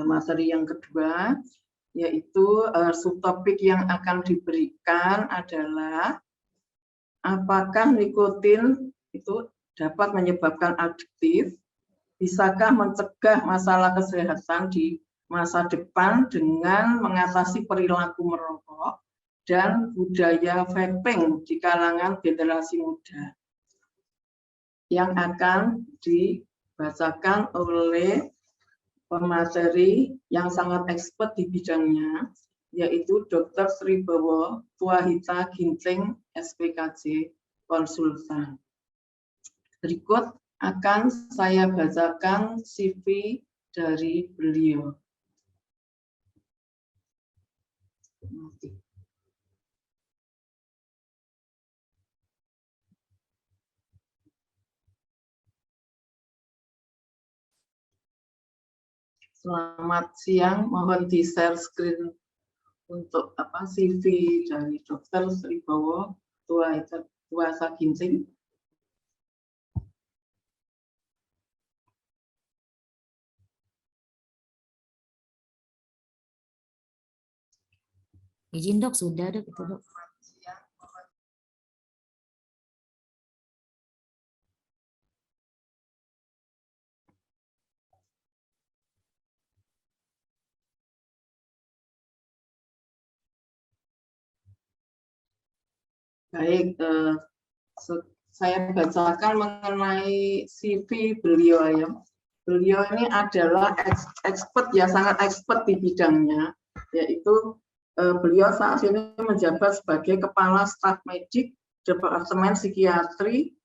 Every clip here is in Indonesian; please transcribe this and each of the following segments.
materi yang kedua, yaitu subtopik yang akan diberikan adalah apakah nikotin itu dapat menyebabkan adiktif, bisakah mencegah masalah kesehatan di masa depan dengan mengatasi perilaku merokok, dan budaya vaping di kalangan generasi muda, yang akan dibacakan oleh pemateri yang sangat expert di bidangnya, yaitu Dr. Sribowo Tuahita Ginting, SPKJ, konsultan. Berikut akan saya bacakan CV dari beliau. Selamat siang, mohon di-share screen untuk CV dari Dr. Sribowo Tuahita Ginting. Izin dok, sudah dok itu dok. Baik, saya bacakan mengenai CV beliau ya. Beliau ini adalah expert ya, sangat expert di bidangnya, yaitu beliau saat ini menjabat sebagai Kepala Staf Medik Departemen Psikiatri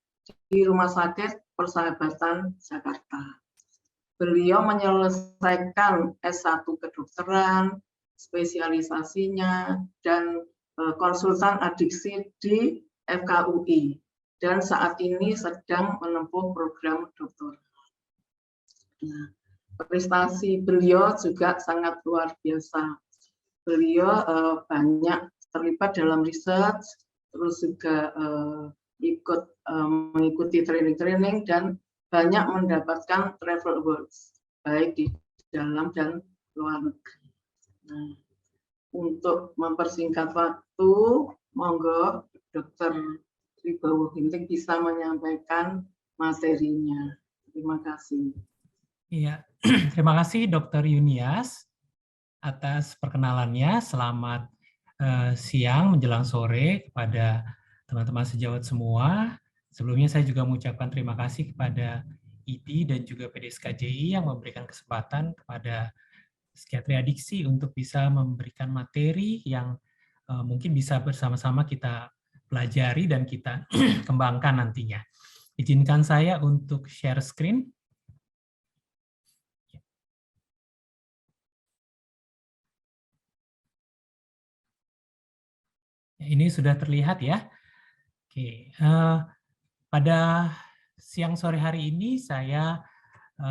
di Rumah Sakit Persahabatan Jakarta. Beliau menyelesaikan S1 kedokteran, spesialisasinya, dan konsultan adiksi di FKUI, dan saat ini sedang menempuh program doktoral. Nah, prestasi beliau juga sangat luar biasa. Beliau banyak terlibat dalam riset, terus juga mengikuti training-training, dan banyak mendapatkan travel awards, baik di dalam dan luar negeri. Nah, untuk mempersingkat waktu, monggo Dr. Sribowo Ginting bisa menyampaikan materinya. Terima kasih. Iya, terima kasih Dr. Yunias atas perkenalannya. Selamat siang menjelang sore kepada teman-teman sejawat semua. Sebelumnya saya juga mengucapkan terima kasih kepada IDI dan juga PDSKJI yang memberikan kesempatan kepada psikiatri adiksi untuk bisa memberikan materi yang mungkin bisa bersama-sama kita pelajari dan kita kembangkan nantinya. Izinkan saya untuk share screen. Ini sudah terlihat ya. Oke, pada siang sore hari ini saya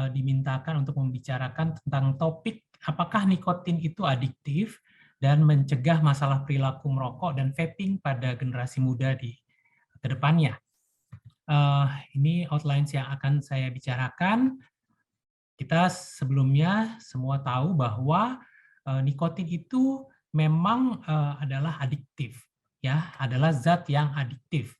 dimintakan untuk membicarakan tentang topik apakah nikotin itu adiktif dan mencegah masalah perilaku merokok dan vaping pada generasi muda di kedepannya. Ini outlines yang akan saya bicarakan. Kita sebelumnya semua tahu bahwa nikotin itu memang adalah adiktif, ya, adalah zat yang adiktif.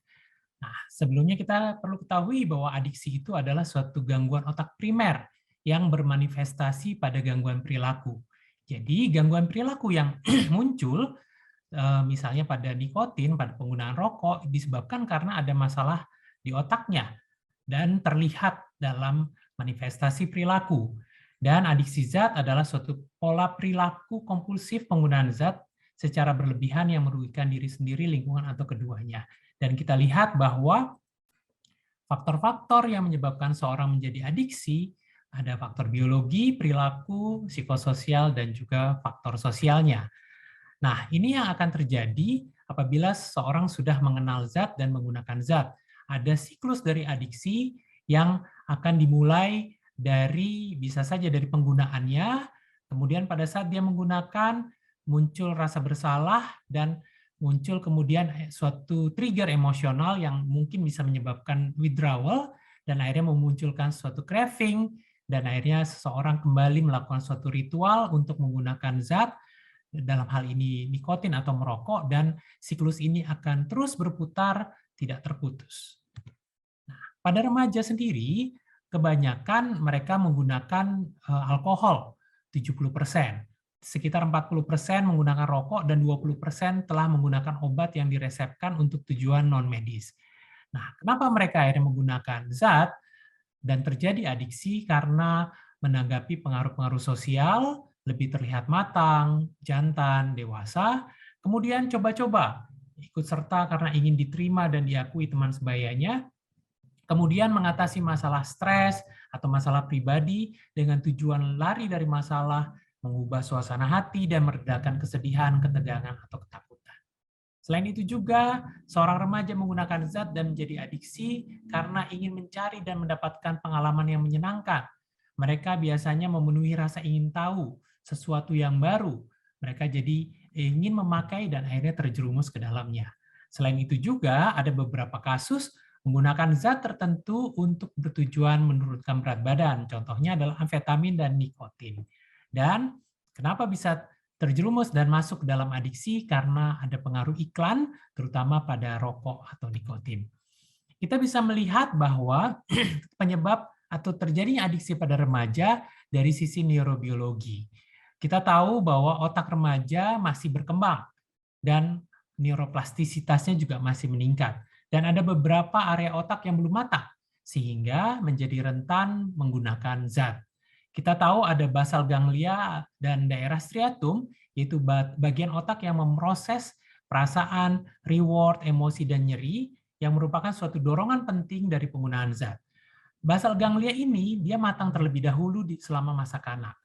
Nah, sebelumnya kita perlu ketahui bahwa adiksi itu adalah suatu gangguan otak primer yang bermanifestasi pada gangguan perilaku. Jadi, gangguan perilaku yang muncul, misalnya pada nikotin, pada penggunaan rokok, disebabkan karena ada masalah di otaknya dan terlihat dalam manifestasi perilaku. Dan adiksi zat adalah suatu pola perilaku kompulsif penggunaan zat secara berlebihan yang merugikan diri sendiri, lingkungan, atau keduanya. Dan kita lihat bahwa faktor-faktor yang menyebabkan seorang menjadi adiksi, ada faktor biologi, perilaku, psikososial, dan juga faktor sosialnya. Nah, ini yang akan terjadi apabila seseorang sudah mengenal zat dan menggunakan zat. Ada siklus dari adiksi yang akan dimulai dari, bisa saja dari penggunaannya, kemudian pada saat dia menggunakan, muncul rasa bersalah, dan muncul kemudian suatu trigger emosional yang mungkin bisa menyebabkan withdrawal, dan akhirnya memunculkan suatu craving, dan akhirnya seseorang kembali melakukan suatu ritual untuk menggunakan zat, dalam hal ini nikotin atau merokok, dan siklus ini akan terus berputar, tidak terputus. Nah, pada remaja sendiri, kebanyakan mereka menggunakan alkohol, 70%. Sekitar 40% menggunakan rokok dan 20% telah menggunakan obat yang diresepkan untuk tujuan non-medis. Nah, kenapa mereka akhirnya menggunakan zat dan terjadi adiksi? Karena menanggapi pengaruh-pengaruh sosial, lebih terlihat matang, jantan, dewasa, kemudian coba-coba, ikut serta karena ingin diterima dan diakui teman sebayanya, kemudian mengatasi masalah stres atau masalah pribadi dengan tujuan lari dari masalah, mengubah suasana hati, dan meredakan kesedihan, ketegangan, atau ketakutan. Selain itu juga, seorang remaja menggunakan zat dan menjadi adiksi karena ingin mencari dan mendapatkan pengalaman yang menyenangkan. Mereka biasanya memenuhi rasa ingin tahu sesuatu yang baru. Mereka jadi ingin memakai dan akhirnya terjerumus ke dalamnya. Selain itu juga, ada beberapa kasus menggunakan zat tertentu untuk bertujuan menurunkan berat badan. Contohnya adalah amfetamin dan nikotin. Dan kenapa bisa terjerumus dan masuk ke dalam adiksi? Karena ada pengaruh iklan, terutama pada rokok atau nikotin. Kita bisa melihat bahwa penyebab atau terjadinya adiksi pada remaja dari sisi neurobiologi. Kita tahu bahwa otak remaja masih berkembang dan neuroplastisitasnya juga masih meningkat. Dan ada beberapa area otak yang belum matang, sehingga menjadi rentan menggunakan zat. Kita tahu ada basal ganglia dan daerah striatum, yaitu bagian otak yang memproses perasaan, reward, emosi, dan nyeri, yang merupakan suatu dorongan penting dari penggunaan zat. Basal ganglia ini dia matang terlebih dahulu selama masa kanak.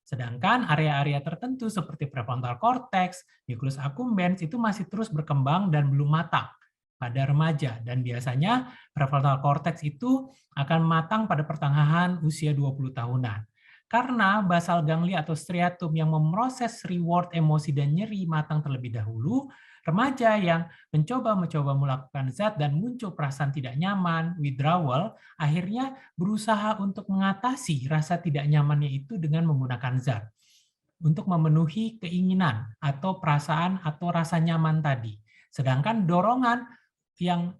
Sedangkan area-area tertentu seperti prefrontal cortex, nucleus accumbens itu masih terus berkembang dan belum matang pada remaja, dan biasanya prefrontal cortex itu akan matang pada pertengahan usia 20 tahunan. Karena basal ganglia atau striatum yang memproses reward, emosi, dan nyeri matang terlebih dahulu, remaja yang mencoba melakukan zat dan muncul perasaan tidak nyaman, withdrawal, akhirnya berusaha untuk mengatasi rasa tidak nyamannya itu dengan menggunakan zat untuk memenuhi keinginan atau perasaan atau rasa nyaman tadi. Sedangkan dorongan yang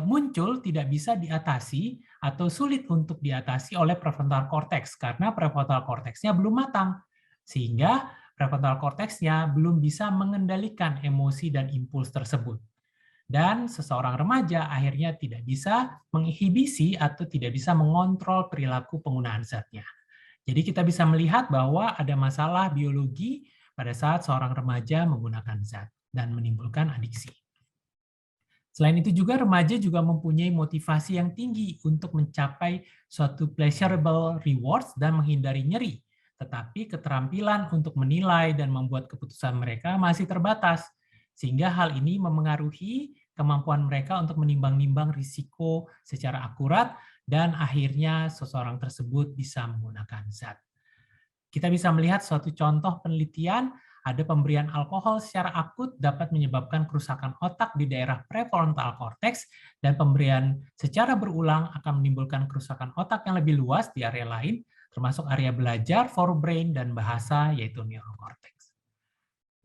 muncul tidak bisa diatasi atau sulit untuk diatasi oleh prefrontal cortex karena prefrontal cortex-nya belum matang, sehingga prefrontal cortex-nya belum bisa mengendalikan emosi dan impuls tersebut. Dan seseorang remaja akhirnya tidak bisa menginhibisi atau tidak bisa mengontrol perilaku penggunaan zatnya. Jadi kita bisa melihat bahwa ada masalah biologi pada saat seorang remaja menggunakan zat dan menimbulkan adiksi. Selain itu juga remaja juga mempunyai motivasi yang tinggi untuk mencapai suatu pleasurable rewards dan menghindari nyeri. Tetapi keterampilan untuk menilai dan membuat keputusan mereka masih terbatas. Sehingga hal ini memengaruhi kemampuan mereka untuk menimbang-nimbang risiko secara akurat dan akhirnya seseorang tersebut bisa menggunakan zat. Kita bisa melihat suatu contoh penelitian, ada pemberian alkohol secara akut dapat menyebabkan kerusakan otak di daerah prefrontal cortex, dan pemberian secara berulang akan menimbulkan kerusakan otak yang lebih luas di area lain, termasuk area belajar, forebrain, dan bahasa, yaitu neurocortex.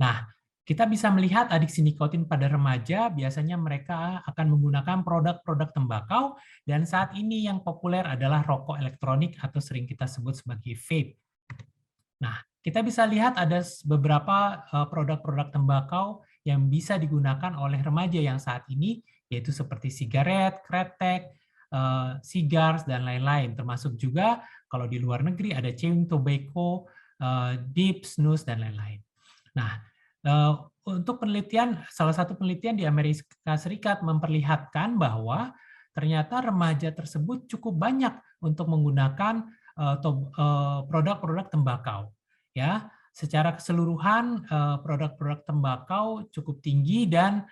Nah, kita bisa melihat adiksi nikotin pada remaja, biasanya mereka akan menggunakan produk-produk tembakau, dan saat ini yang populer adalah rokok elektronik atau sering kita sebut sebagai vape. Nah, kita bisa lihat ada beberapa produk-produk tembakau yang bisa digunakan oleh remaja yang saat ini, yaitu seperti sigaret, kretek, cigars, dan lain-lain. Termasuk juga kalau di luar negeri ada chewing tobacco, dip, snus, dan lain-lain. Nah, untuk penelitian, salah satu penelitian di Amerika Serikat memperlihatkan bahwa ternyata remaja tersebut cukup banyak untuk menggunakan produk-produk tembakau. Ya, secara keseluruhan produk-produk tembakau cukup tinggi dan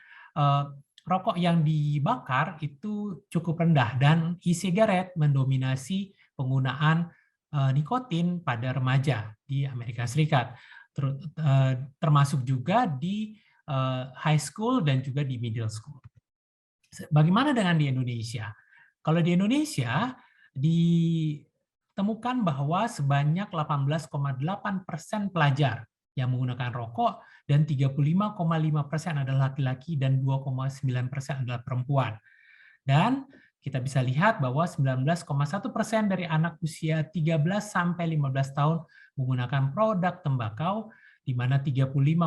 rokok yang dibakar itu cukup rendah, dan e-sigaret mendominasi penggunaan nikotin pada remaja di Amerika Serikat, termasuk juga di high school dan juga di middle school. Bagaimana dengan di Indonesia? Kalau di Indonesia, di temukan bahwa sebanyak 18,8% pelajar yang menggunakan rokok dan 35,5% adalah laki-laki dan 2,9% adalah perempuan. Dan kita bisa lihat bahwa 19,1% dari anak usia 13 sampai 15 tahun menggunakan produk tembakau, di mana 35,6%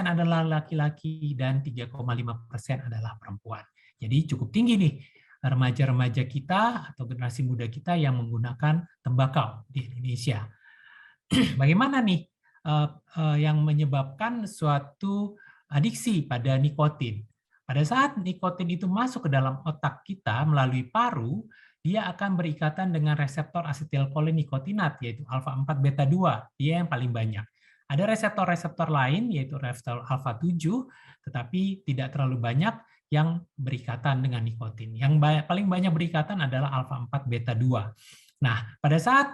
adalah laki-laki dan 3,5% adalah perempuan. Jadi cukup tinggi nih remaja-remaja kita atau generasi muda kita yang menggunakan tembakau di Indonesia. Bagaimana nih yang menyebabkan suatu adiksi pada nikotin? Pada saat nikotin itu masuk ke dalam otak kita melalui paru, dia akan berikatan dengan reseptor asetilkolin nikotinat, yaitu alfa-4 beta-2. Dia yang paling banyak. Ada reseptor-reseptor lain, yaitu reseptor alfa-7, tetapi tidak terlalu banyak yang berikatan dengan nikotin. Yang paling banyak berikatan adalah alfa-4 beta-2. Nah, pada saat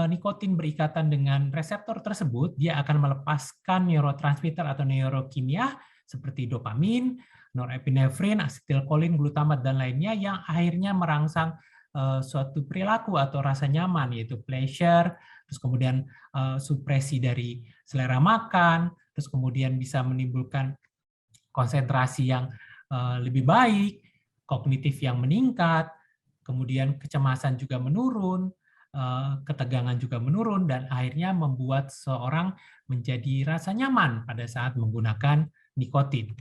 nikotin berikatan dengan reseptor tersebut, dia akan melepaskan neurotransmitter atau neurokimia seperti dopamin, norepinefrin, asetilkolin, glutamat, dan lainnya yang akhirnya merangsang suatu perilaku atau rasa nyaman, yaitu pleasure, terus kemudian supresi dari selera makan, terus kemudian bisa menimbulkan konsentrasi yang lebih baik, kognitif yang meningkat, kemudian kecemasan juga menurun, ketegangan juga menurun, dan akhirnya membuat seorang menjadi rasa nyaman pada saat menggunakan nikotin.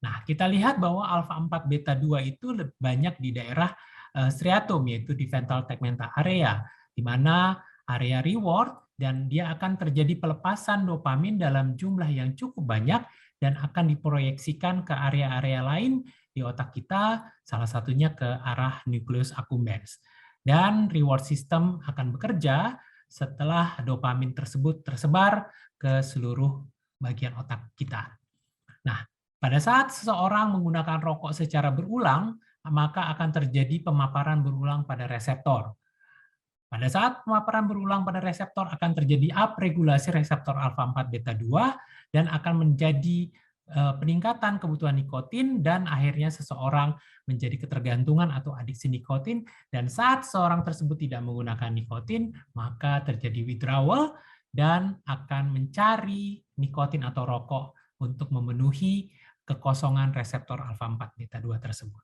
Nah, kita lihat bahwa alfa-4 beta-2 itu banyak di daerah striatum, yaitu di ventral tegmental area, di mana area reward, dan dia akan terjadi pelepasan dopamin dalam jumlah yang cukup banyak dan akan diproyeksikan ke area-area lain di otak kita, salah satunya ke arah nucleus accumbens. Dan reward system akan bekerja setelah dopamin tersebut tersebar ke seluruh bagian otak kita. Nah, pada saat seseorang menggunakan rokok secara berulang, maka akan terjadi pemaparan berulang pada reseptor. Pada saat pemaparan berulang pada reseptor akan terjadi upregulasi reseptor alfa-4 beta-2 dan akan menjadi peningkatan kebutuhan nikotin dan akhirnya seseorang menjadi ketergantungan atau adiksi nikotin, dan saat seorang tersebut tidak menggunakan nikotin, maka terjadi withdrawal dan akan mencari nikotin atau rokok untuk memenuhi kekosongan reseptor alfa-4 beta-2 tersebut.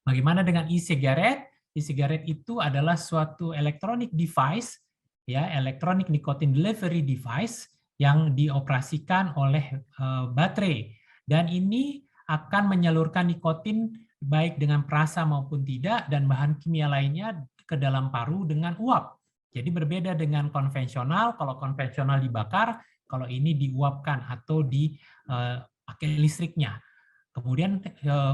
Bagaimana dengan e-sigaret? E-sigaret itu adalah suatu electronic device, ya, electronic nicotine delivery device yang dioperasikan oleh baterai, dan ini akan menyalurkan nikotin baik dengan perasa maupun tidak dan bahan kimia lainnya ke dalam paru dengan uap. Jadi berbeda dengan konvensional. Kalau konvensional dibakar, kalau ini diuapkan atau dipakai listriknya. Kemudian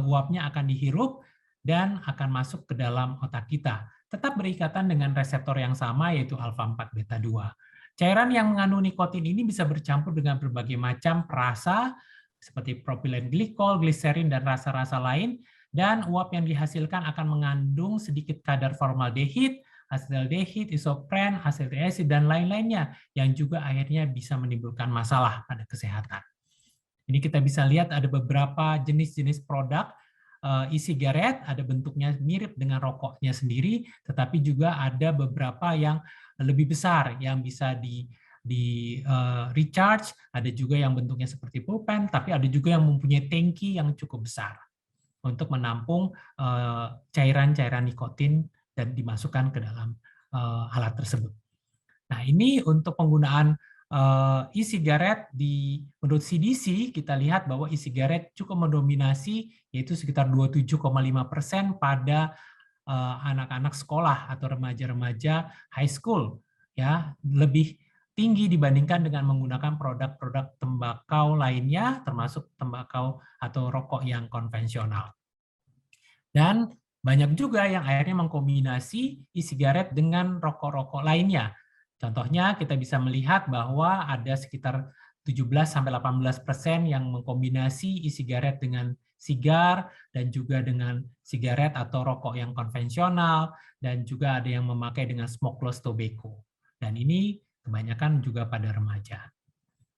uapnya akan dihirup dan akan masuk ke dalam otak kita. Tetap berikatan dengan reseptor yang sama, yaitu alfa-4 beta-2. Cairan yang mengandung nikotin ini bisa bercampur dengan berbagai macam perasa, seperti propilen glikol, gliserin, dan rasa-rasa lain, dan uap yang dihasilkan akan mengandung sedikit kadar formaldehid, asetaldehid, isopren, asetik asid, dan lain-lainnya yang juga akhirnya bisa menimbulkan masalah pada kesehatan. Ini kita bisa lihat ada beberapa jenis-jenis produk e-sigaret, ada bentuknya mirip dengan rokoknya sendiri, tetapi juga ada beberapa yang lebih besar yang bisa di recharge, ada juga yang bentuknya seperti pulpen, tapi ada juga yang mempunyai tangki yang cukup besar untuk menampung cairan-cairan nikotin dan dimasukkan ke dalam alat tersebut. Nah, ini untuk penggunaan e-sigaret menurut CDC, kita lihat bahwa e-sigaret cukup mendominasi, yaitu sekitar 27,5% pada anak-anak sekolah atau remaja-remaja high school, ya, lebih tinggi dibandingkan dengan menggunakan produk-produk tembakau lainnya, termasuk tembakau atau rokok yang konvensional. Dan banyak juga yang akhirnya mengkombinasi e-sigaret dengan rokok-rokok lainnya. Contohnya kita bisa melihat bahwa ada sekitar 17-18% yang mengkombinasi e-sigaret dengan sigar dan juga dengan sigaret atau rokok yang konvensional, dan juga ada yang memakai dengan smokeless tobacco. Dan ini kebanyakan juga pada remaja.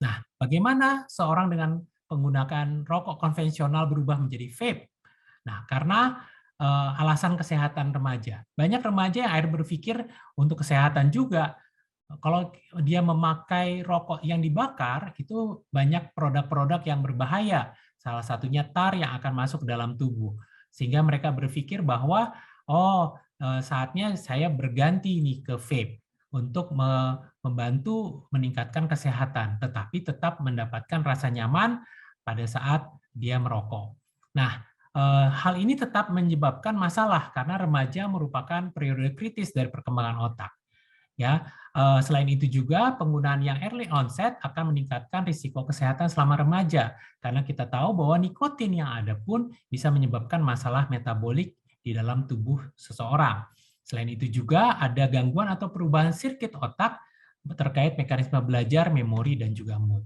Nah, bagaimana seorang dengan menggunakan rokok konvensional berubah menjadi vape? Nah, karena alasan kesehatan remaja. Banyak remaja yang akhirnya berpikir untuk kesehatan juga. Kalau dia memakai rokok yang dibakar, itu banyak produk-produk yang berbahaya. Salah satunya tar yang akan masuk ke dalam tubuh. Sehingga mereka berpikir bahwa, saatnya saya berganti nih ke vape untuk membantu meningkatkan kesehatan, tetapi tetap mendapatkan rasa nyaman pada saat dia merokok. Nah, hal ini tetap menyebabkan masalah karena remaja merupakan periode kritis dari perkembangan otak. Ya, selain itu juga penggunaan yang early onset akan meningkatkan risiko kesehatan selama remaja karena kita tahu bahwa nikotin yang ada pun bisa menyebabkan masalah metabolik di dalam tubuh seseorang. Selain itu juga ada gangguan atau perubahan sirkuit otak terkait mekanisme belajar, memori, dan juga mood.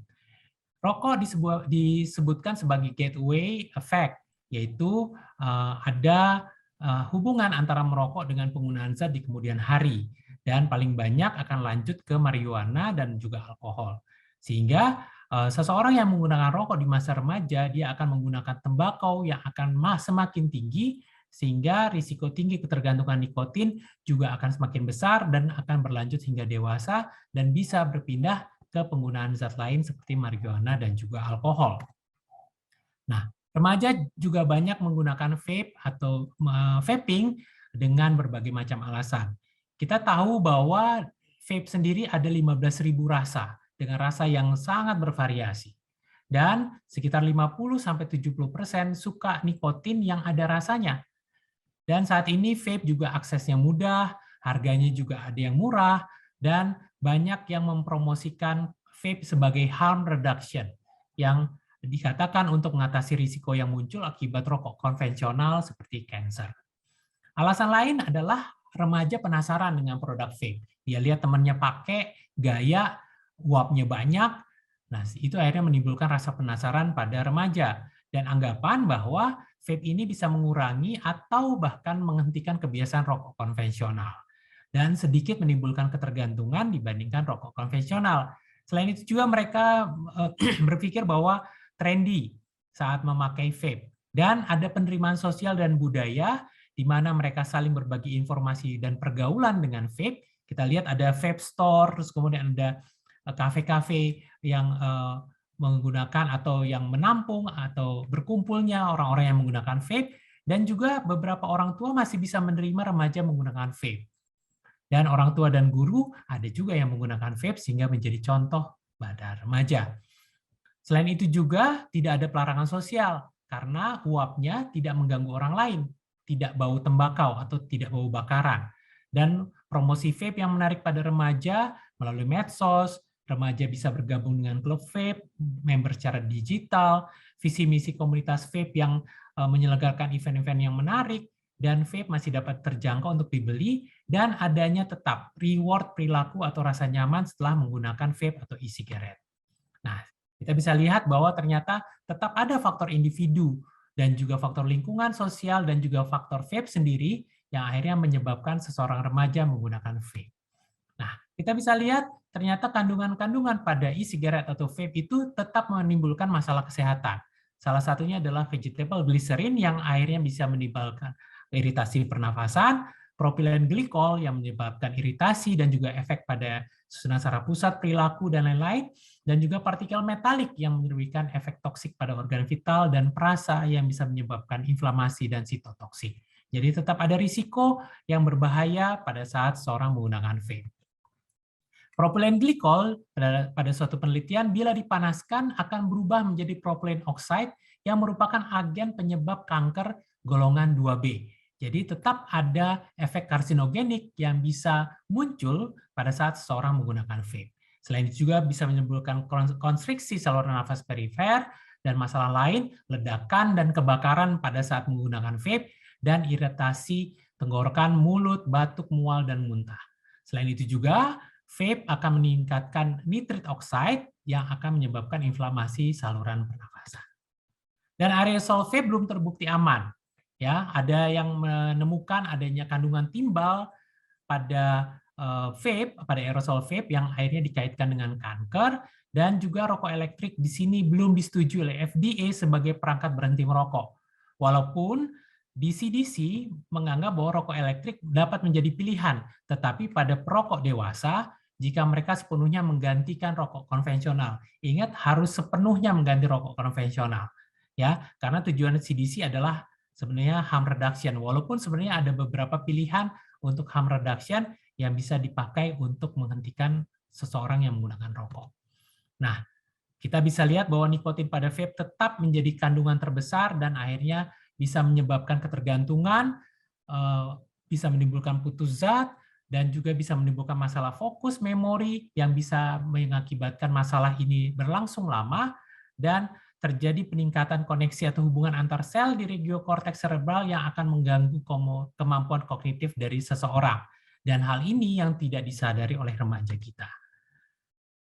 Rokok disebutkan sebagai gateway effect, yaitu ada hubungan antara merokok dengan penggunaan zat di kemudian hari. Dan paling banyak akan lanjut ke marijuana dan juga alkohol. Sehingga seseorang yang menggunakan rokok di masa remaja, dia akan menggunakan tembakau yang akan semakin tinggi, sehingga risiko tinggi ketergantungan nikotin juga akan semakin besar dan akan berlanjut hingga dewasa dan bisa berpindah ke penggunaan zat lain seperti marijuana dan juga alkohol. Nah, remaja juga banyak menggunakan vape atau vaping dengan berbagai macam alasan. Kita tahu bahwa vape sendiri ada 15.000 rasa dengan rasa yang sangat bervariasi. Dan sekitar 50-70% suka nikotin yang ada rasanya. Dan saat ini vape juga aksesnya mudah, harganya juga ada yang murah, dan banyak yang mempromosikan vape sebagai harm reduction yang dikatakan untuk mengatasi risiko yang muncul akibat rokok konvensional seperti kanker. Alasan lain adalah remaja penasaran dengan produk vape. Dia lihat temannya pakai, gaya, uapnya banyak. Nah, itu akhirnya menimbulkan rasa penasaran pada remaja dan anggapan bahwa vape ini bisa mengurangi atau bahkan menghentikan kebiasaan rokok konvensional dan sedikit menimbulkan ketergantungan dibandingkan rokok konvensional. Selain itu juga mereka berpikir bahwa trendy saat memakai vape dan ada penerimaan sosial dan budaya di mana mereka saling berbagi informasi dan pergaulan dengan vape. Kita lihat ada vape store, terus kemudian ada kafe-kafe yang menggunakan atau yang menampung atau berkumpulnya orang-orang yang menggunakan vape, dan juga beberapa orang tua masih bisa menerima remaja menggunakan vape. Dan orang tua dan guru ada juga yang menggunakan vape sehingga menjadi contoh pada remaja. Selain itu juga tidak ada pelarangan sosial karena uapnya tidak mengganggu orang lain, tidak bau tembakau atau tidak bau bakaran. Dan promosi vape yang menarik pada remaja melalui medsos, remaja bisa bergabung dengan klub vape, member secara digital, visi misi komunitas vape yang menyelenggarakan event-event yang menarik, dan vape masih dapat terjangkau untuk dibeli, dan adanya tetap reward perilaku atau rasa nyaman setelah menggunakan vape atau e-cigarette. Nah, kita bisa lihat bahwa ternyata tetap ada faktor individu dan juga faktor lingkungan sosial dan juga faktor vape sendiri yang akhirnya menyebabkan seseorang remaja menggunakan vape. Nah, kita bisa lihat ternyata kandungan-kandungan pada e-cigarette atau vape itu tetap menimbulkan masalah kesehatan. Salah satunya adalah vegetable glycerin yang akhirnya bisa menimbulkan iritasi pernafasan, propilen glikol yang menyebabkan iritasi dan juga efek pada susunan saraf pusat, perilaku, dan lain-lain, dan juga partikel metalik yang memberikan efek toksik pada organ vital dan perasa yang bisa menyebabkan inflamasi dan sitotoksik. Jadi tetap ada risiko yang berbahaya pada saat seorang menggunakan vape. Propilen glikol pada suatu penelitian bila dipanaskan akan berubah menjadi propylene oxide yang merupakan agen penyebab kanker golongan 2B. Jadi tetap ada efek karsinogenik yang bisa muncul pada saat seseorang menggunakan vape. Selain itu juga bisa menimbulkan konstriksi saluran nafas perifer dan masalah lain, ledakan dan kebakaran pada saat menggunakan vape, dan iritasi tenggorokan, mulut, batuk, mual, dan muntah. Selain itu juga, vape akan meningkatkan nitrit oxide yang akan menyebabkan inflamasi saluran pernafasan. Dan aerosol vape belum terbukti aman. Ya, ada yang menemukan adanya kandungan timbal pada vape, pada aerosol vape yang akhirnya dikaitkan dengan kanker, dan juga rokok elektrik di sini belum disetujui oleh FDA sebagai perangkat berhenti merokok. Walaupun DCDC menganggap bahwa rokok elektrik dapat menjadi pilihan, tetapi pada perokok dewasa, jika mereka sepenuhnya menggantikan rokok konvensional. Ingat, harus sepenuhnya mengganti rokok konvensional. Ya, karena tujuan CDC adalah sebenarnya harm reduction, walaupun sebenarnya ada beberapa pilihan untuk harm reduction yang bisa dipakai untuk menghentikan seseorang yang menggunakan rokok. Nah, kita bisa lihat bahwa nikotin pada vape tetap menjadi kandungan terbesar dan akhirnya bisa menyebabkan ketergantungan, bisa menimbulkan putus zat, dan juga bisa menimbulkan masalah fokus, memori, yang bisa mengakibatkan masalah ini berlangsung lama, dan terjadi peningkatan koneksi atau hubungan antar sel di regiokorteks cerebral yang akan mengganggu kemampuan kognitif dari seseorang. Dan hal ini yang tidak disadari oleh remaja kita.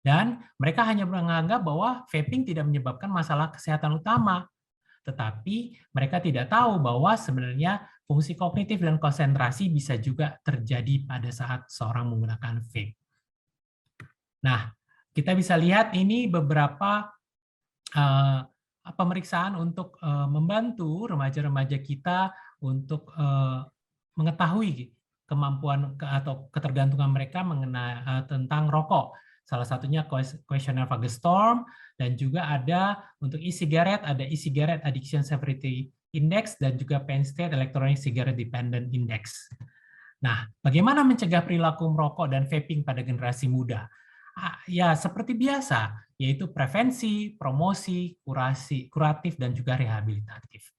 Dan mereka hanya menganggap bahwa vaping tidak menyebabkan masalah kesehatan utama. Tetapi mereka tidak tahu bahwa sebenarnya fungsi kognitif dan konsentrasi bisa juga terjadi pada saat seorang menggunakan vape. Nah, kita bisa lihat ini beberapa pemeriksaan untuk membantu remaja-remaja kita untuk mengetahui kemampuan atau ketergantungan mereka mengenai tentang rokok. Salah satunya kuesioner Fagerstorm, dan juga ada untuk e-cigarette, ada e-cigarette addiction severity index, dan juga Penn State electronic cigarette dependent index. Nah, bagaimana mencegah perilaku merokok dan vaping pada generasi muda? Ya, seperti biasa, yaitu prevensi, promosi, kuratif, dan juga rehabilitatif.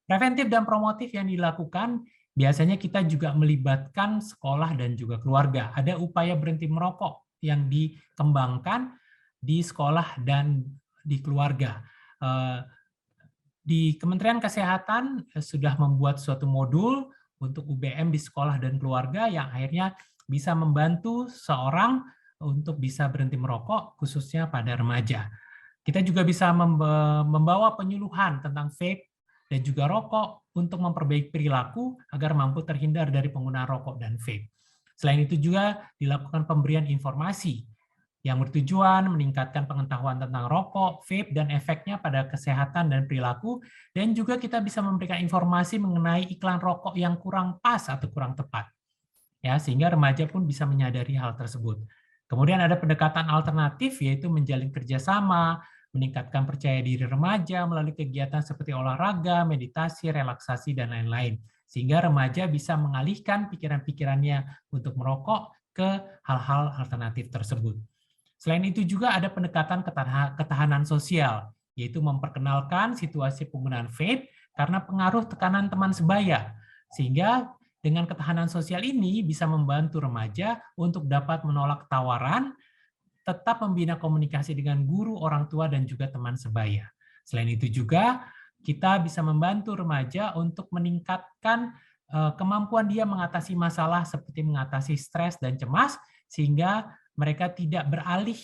Preventif dan promotif yang dilakukan biasanya kita juga melibatkan sekolah dan juga keluarga. Ada upaya berhenti merokok yang dikembangkan di sekolah dan di keluarga. Di Kementerian Kesehatan sudah membuat suatu modul untuk UBM di sekolah dan keluarga yang akhirnya bisa membantu seorang untuk bisa berhenti merokok, khususnya pada remaja. Kita juga bisa membawa penyuluhan tentang vape dan juga rokok untuk memperbaiki perilaku agar mampu terhindar dari penggunaan rokok dan vape. Selain itu juga dilakukan pemberian informasi yang bertujuan meningkatkan pengetahuan tentang rokok, vape, dan efeknya pada kesehatan dan perilaku, dan juga kita bisa memberikan informasi mengenai iklan rokok yang kurang pas atau kurang tepat, ya, sehingga remaja pun bisa menyadari hal tersebut. Kemudian ada pendekatan alternatif, yaitu menjalin kerjasama, meningkatkan percaya diri remaja melalui kegiatan seperti olahraga, meditasi, relaksasi, dan lain-lain. Sehingga remaja bisa mengalihkan pikiran-pikirannya untuk merokok ke hal-hal alternatif tersebut. Selain itu juga ada pendekatan ketahanan sosial, yaitu memperkenalkan situasi penggunaan vape karena pengaruh tekanan teman sebaya. Sehingga dengan ketahanan sosial ini bisa membantu remaja untuk dapat menolak tawaran, tetap membina komunikasi dengan guru, orang tua, dan juga teman sebaya. Selain itu juga kita bisa membantu remaja untuk meningkatkan kemampuan dia mengatasi masalah seperti mengatasi stres dan cemas, sehingga mereka tidak beralih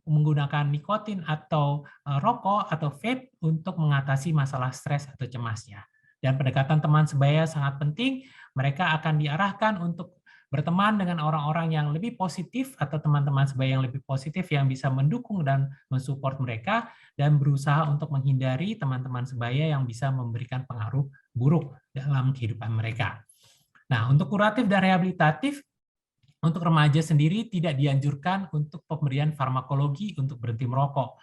menggunakan nikotin atau rokok atau vape untuk mengatasi masalah stres atau cemasnya. Dan pendekatan teman sebaya sangat penting, mereka akan diarahkan untuk berteman dengan orang-orang yang lebih positif atau teman-teman sebaya yang lebih positif yang bisa mendukung dan mensupport mereka, dan berusaha untuk menghindari teman-teman sebaya yang bisa memberikan pengaruh buruk dalam kehidupan mereka. Nah, untuk kuratif dan rehabilitatif, untuk remaja sendiri tidak dianjurkan untuk pemberian farmakologi untuk berhenti merokok.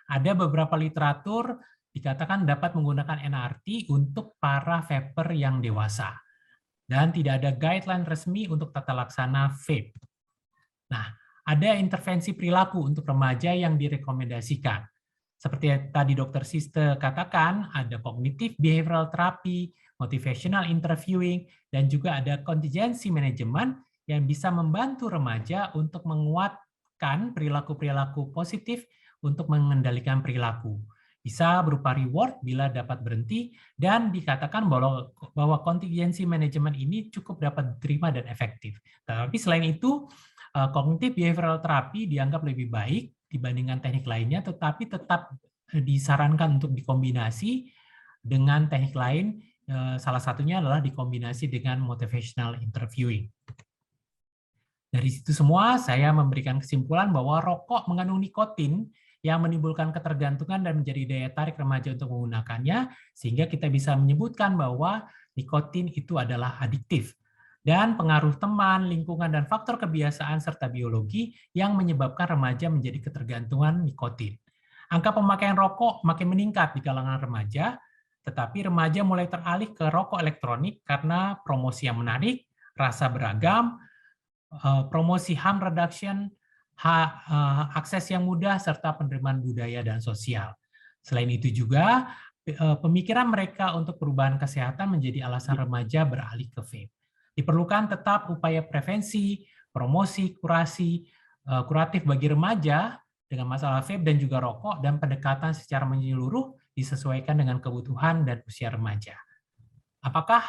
Ada beberapa literatur dikatakan dapat menggunakan NRT untuk para vaper yang dewasa. Dan tidak ada guideline resmi untuk tata laksana vape. Nah, ada intervensi perilaku untuk remaja yang direkomendasikan. Seperti yang tadi Dr. Siste katakan, ada cognitive behavioral therapy, motivational interviewing, dan juga ada contingency management yang bisa membantu remaja untuk menguatkan perilaku-perilaku positif untuk mengendalikan perilaku. Bisa berupa reward bila dapat berhenti, dan dikatakan bahwa contingency management ini cukup dapat diterima dan efektif. Tapi selain itu, cognitive behavioral therapy dianggap lebih baik dibandingkan teknik lainnya, tetapi tetap disarankan untuk dikombinasi dengan teknik lain, salah satunya adalah dikombinasi dengan motivational interviewing. Dari situ semua, saya memberikan kesimpulan bahwa rokok mengandung nikotin yang menimbulkan ketergantungan dan menjadi daya tarik remaja untuk menggunakannya, sehingga kita bisa menyebutkan bahwa nikotin itu adalah adiktif. Dan pengaruh teman, lingkungan, dan faktor kebiasaan serta biologi yang menyebabkan remaja menjadi ketergantungan nikotin. Angka pemakaian rokok makin meningkat di kalangan remaja, tetapi remaja mulai teralih ke rokok elektronik karena promosi yang menarik, rasa beragam, promosi harm reduction, akses yang mudah, serta penerimaan budaya dan sosial. Selain itu juga, pemikiran mereka untuk perubahan kesehatan menjadi alasan remaja beralih ke vape. Diperlukan tetap upaya prevensi, promosi, kuratif bagi remaja dengan masalah vape dan juga rokok, dan pendekatan secara menyeluruh disesuaikan dengan kebutuhan dan usia remaja. Apakah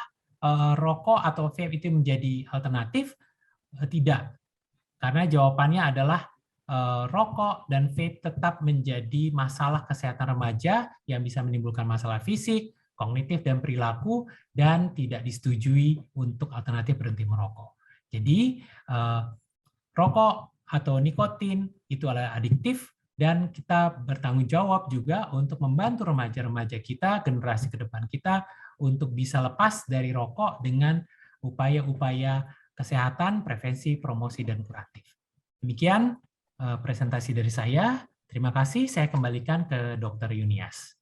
rokok atau vape itu menjadi alternatif? Tidak, karena jawabannya adalah rokok dan vape tetap menjadi masalah kesehatan remaja yang bisa menimbulkan masalah fisik, kognitif, dan perilaku, dan tidak disetujui untuk alternatif berhenti merokok. Jadi, rokok atau nikotin itu adalah adiktif, dan kita bertanggung jawab juga untuk membantu remaja-remaja kita, generasi ke depan kita, untuk bisa lepas dari rokok dengan upaya-upaya kesehatan, prevensi, promosi, dan kuratif. Demikian presentasi dari saya. Terima kasih, saya kembalikan ke Dr. Yunias.